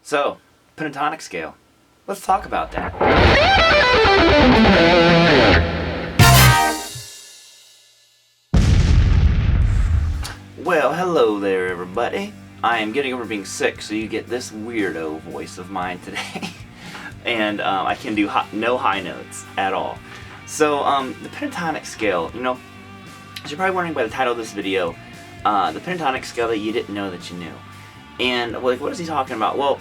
So, pentatonic scale. Let's talk about that. Well, hello there everybody. I am getting over being sick, so you get this weirdo voice of mine today. And I can do no high notes at all. So, the pentatonic scale, you know, as you're probably wondering by the title of this video, the pentatonic scale that you didn't know that you knew. And, like, what is he talking about? Well,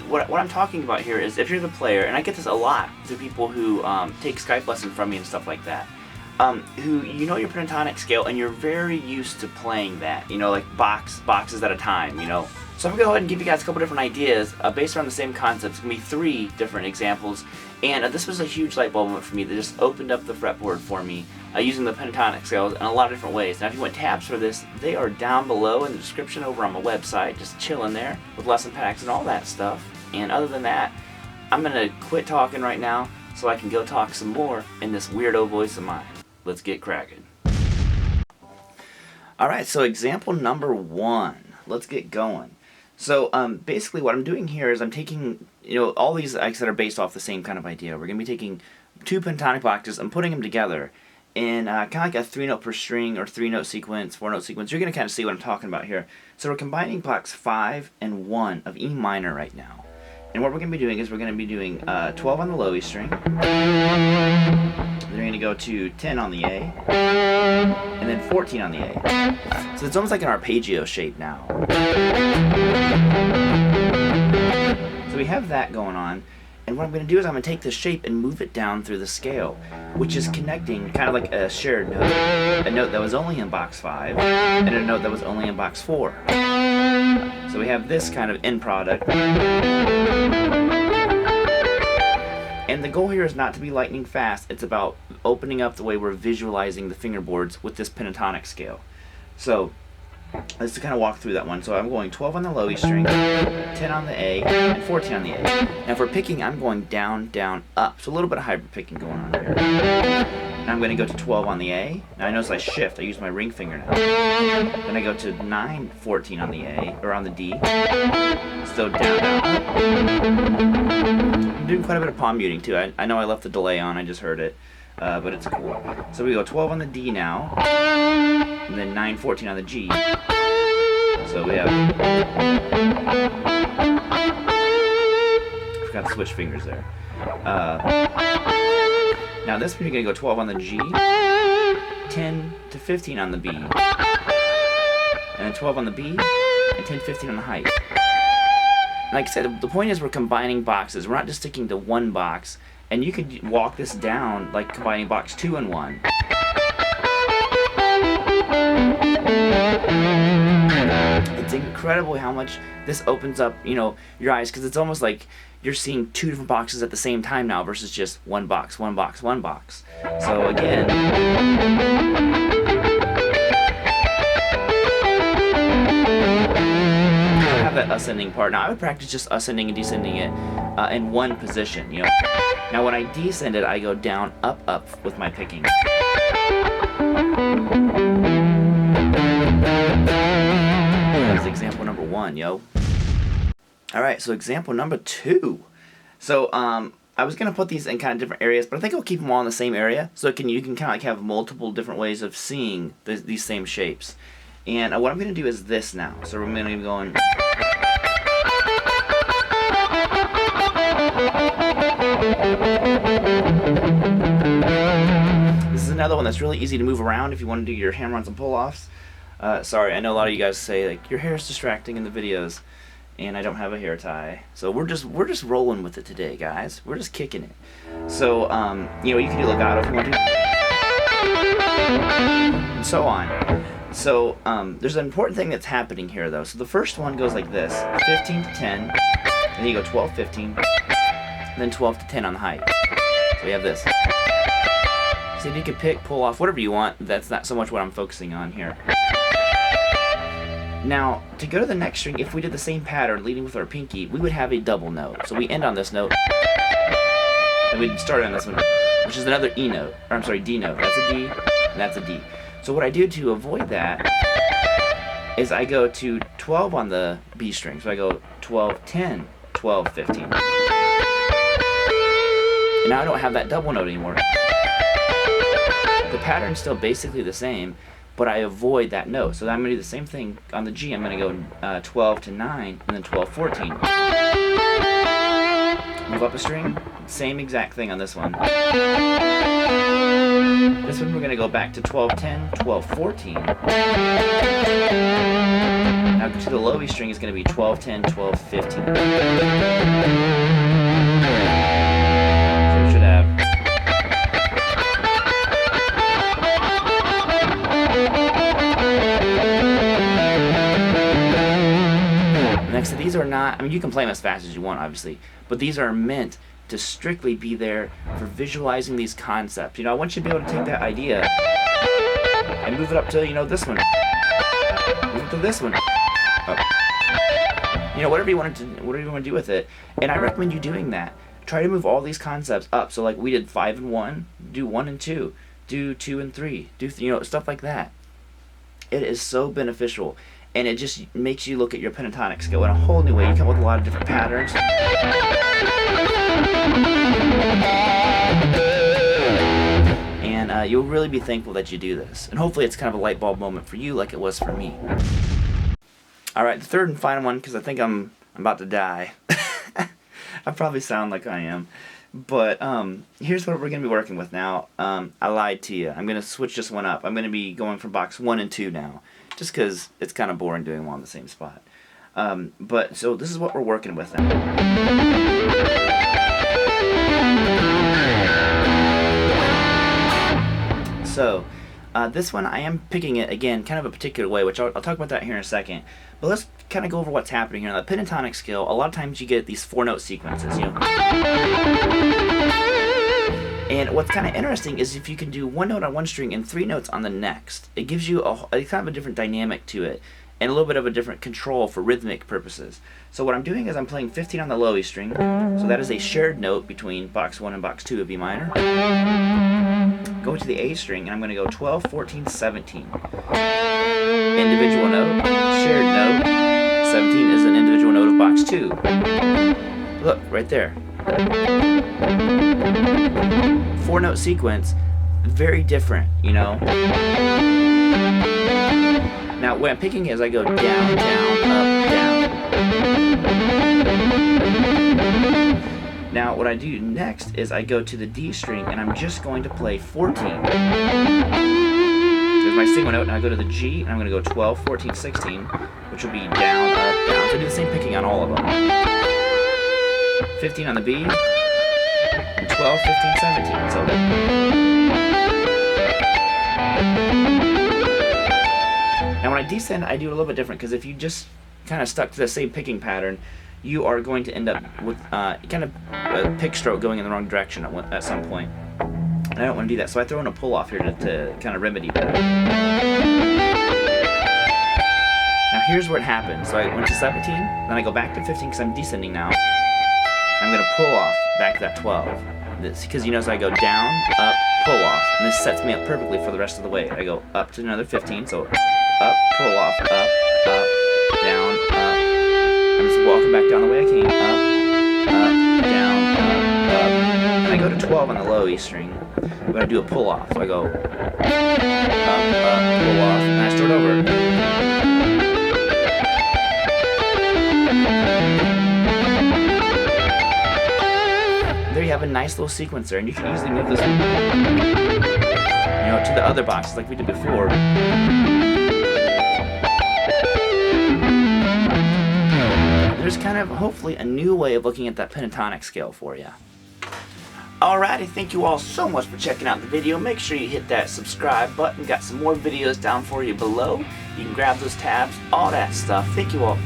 what I'm talking about here is if you're the player, and I get this a lot to people who take SKYPE lessons from me and stuff like that, who you know your pentatonic scale and you're very used to playing that, you know, like boxes at a time, you know. So I'm going to go ahead and give you guys a couple different ideas based around the same concepts. It's going to be 3 different examples, and this was a huge light bulb moment for me that just opened up the fretboard for me using the pentatonic scales in a lot of different ways. Now if you want tabs for this, they are down below in the description over on my website, just chilling there with lesson packs and all that stuff. And other than that, I'm going to quit talking right now so I can go talk some more in this weirdo voice of mine. Let's get cracking. Alright, so example number 1. Let's get going. So basically what I'm doing here is I'm taking, you know, all these, like I said, are based off the same kind of idea. We're going to be taking 2 pentatonic boxes and putting them together in kind of like a 3-note per string or 3-note sequence, 4-note sequence. You're going to kind of see what I'm talking about here. So we're combining blocks 5 and 1 of E minor right now. And what we're going to be doing is we're going to be doing 12 on the low E string. Then we're going to go to 10 on the A. And then 14 on the A. So it's almost like an arpeggio shape now. So we have that going on. And what I'm going to do is I'm going to take this shape and move it down through the scale, which is connecting kind of like a shared note. A note that was only in box 5 and a note that was only in box 4. So we have this kind of end product. And the goal here is not to be lightning fast. It's about opening up the way we're visualizing the fingerboards with this pentatonic scale. So let's kind of walk through that one. So I'm going 12 on the low E string, 10 on the A, and 14 on the A. Now if we're picking, I'm going down, down, up. So a little bit of hybrid picking going on here. Now I'm going to go to 12 on the A. Now I notice I shift. I use my ring finger now. Then I go to 9, 14 on the A, or on the D. So down, down. I'm doing quite a bit of palm muting too. I know I left the delay on. I just heard it. But it's cool. So we go 12 on the D now. And then 9, 14 on the G. So we have... I forgot to switch fingers there. Now this one you're going to go 12 on the G, 10 to 15 on the B, and then 12 on the B, and 10, 15 on the height. Like I said, the point is we're combining boxes. We're not just sticking to one box, and you could walk this down like combining box 2 and 1. It's incredible how much this opens up, you know, your eyes, because it's almost like you're seeing 2 different boxes at the same time now versus just one box, one box, one box. So again, I have that ascending part. Now I would practice just ascending and descending it in one position, you know. Now when I descend it, I go down, up, up with my picking. That's example number 1, yo. Alright, so example number 2. So, I was going to put these in kind of different areas, but I think I'll keep them all in the same area, so you can kind of like have multiple different ways of seeing these same shapes. And what I'm going to do is this now. So we're going to be going... This is another one that's really easy to move around if you want to do your hammer-ons and pull-offs. Sorry, I know a lot of you guys say like your hair is distracting in the videos, and I don't have a hair tie. So we're just rolling with it today, guys. We're just kicking it. So you know, you can do legato if you want to, and so on. So there's an important thing that's happening here, though. So the first one goes like this: 15 to 10, and then you go 12, 15, and then 12 to 10 on the height. So we have this. So you can pick, pull off, whatever you want. That's not so much what I'm focusing on here. Now, to go to the next string, if we did the same pattern leading with our pinky, we would have a double note. So we end on this note, and we'd start on this one, which is another E note, or I'm sorry, D note. That's a D, and that's a D. So what I do to avoid that is I go to 12 on the B string. So I go 12, 10, 12, 15. And now I don't have that double note anymore. The pattern's still basically the same, but I avoid that note. So I'm going to do the same thing on the G. I'm going to go 12 to 9, and then 12, 14. Move up a string, same exact thing on this one. This one we're going to go back to 12, 10, 12, 14. Now to the low E string is going to be 12, 10, 12, 15. So we should have... Next to these are not, I mean, you can play them as fast as you want, obviously, but these are meant to strictly be there for visualizing these concepts. You know, I want you to be able to take that idea and move it up to, you know, this one. Move it to this one. Up. You know, whatever you want to do with it. And I recommend you doing that. Try to move all these concepts up. So like we did 5 and 1, do 1 and 2, do 2 and 3, do you know, stuff like that. It is so beneficial. And it just makes you look at your pentatonic scale in a whole new way. You come up with a lot of different patterns. And you'll really be thankful that you do this. And hopefully it's kind of a light bulb moment for you like it was for me. Alright, the third and final one, because I think I'm about to die. I probably sound like I am. But here's what we're going to be working with now. I lied to you. I'm going to switch this one up. I'm going to be going from box 1 and 2 now. Just because it's kind of boring doing them all in the same spot. But so this is what we're working with now. So this one I am picking it again kind of a particular way, which I'll talk about that here in a second. But let's kind of go over what's happening here. On the pentatonic scale, a lot of times you get these 4-note sequences, you know. And what's kind of interesting is if you can do 1 note on one string and 3 notes on the next, it gives you a kind of a different dynamic to it and a little bit of a different control for rhythmic purposes. So what I'm doing is I'm playing 15 on the low E string, so that is a shared note between box 1 and box 2 of E minor. Go to the A string and I'm going to go 12, 14, 17. Individual note, shared note. 17 is an individual note of box 2. Look, right there. 4-note sequence, very different, you know. Now, what I'm picking is I go down, down, up, down. Now, what I do next is I go to the D string and I'm just going to play 14. There's my single note, and I go to the G and I'm going to go 12, 14, 16, which will be down, up, down. So I do the same picking on all of them. 15 on the B. 12, 15, 17. So now when I descend, I do a little bit different, because if you just kind of stuck to the same picking pattern, you are going to end up with kind of a pick stroke going in the wrong direction at some point. And I don't want to do that, so I throw in a pull off here to kind of remedy that. Now here's where it happens. So I went to 17, then I go back to 15 because I'm descending now. I'm going to pull off back to that 12. Because you notice I go down, up, pull off, and this sets me up perfectly for the rest of the way. I go up to another 15, so up, pull off, up, down, up. I'm just walking back down the way I came, up, down, up. And I go to 12 on the low E string. I'm going to do a pull off. So I go up, pull off, and I start over. There you have a nice little sequencer, and you can easily move this one, you know, to the other boxes like we did before. There's kind of hopefully a new way of looking at that pentatonic scale for you. Alrighty, thank you all so much for checking out the video. Make sure you hit that subscribe button. Got some more videos down for you below. You can grab those tabs, all that stuff. Thank you all.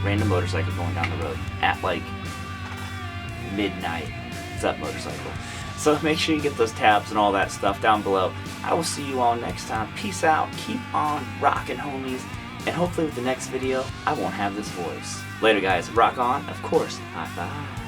Random motorcycle going down the road at like midnight. It's up motorcycle. So make sure you get those tabs and all that stuff down below. I will see you all next time. Peace out. Keep on rocking, homies. And hopefully with the next video, I won't have this voice. Later, guys. Rock on. Of course. High five.